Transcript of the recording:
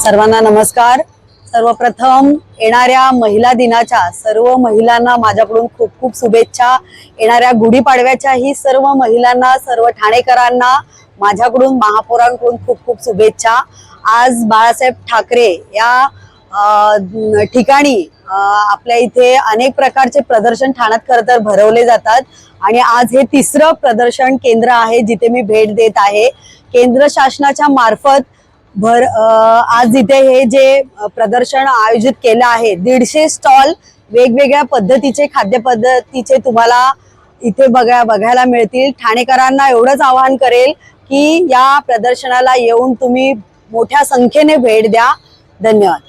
सर्वांना नमस्कार। सर्वप्रथम येणाऱ्या महिला दिनाच्या सर्व महिलांना माझ्याकडून खूप खूप शुभेच्छा। येणाऱ्या गुढीपाडव्याच्याही सर्व महिलांना, सर्व ठाणेकरांना माझ्याकडून, महापौरांकडून खूप खूप शुभेच्छा। आज बाळासाहेब ठाकरे या ठिकाणी आपल्या इथे अनेक प्रकारचे प्रदर्शन ठाण्यात खरं तर भरवले जातात आणि आज हे तिसरं प्रदर्शन केंद्र आहे जिथे मी भेट देत आहे। केंद्र शासनाच्या मार्फत आज इथे हे जे प्रदर्शन आयोजित केलं आहे, 150 स्टॉल वेगवेगळ्या पद्धतीचे, खाद्य पद्धतीचे तुम्हाला इथे बघायला मिळतील। ठाणेकरांना एवढंच आवाहन करेल की या प्रदर्शनाला येऊन तुम्ही मोठ्या संख्येने भेट द्या। धन्यवाद।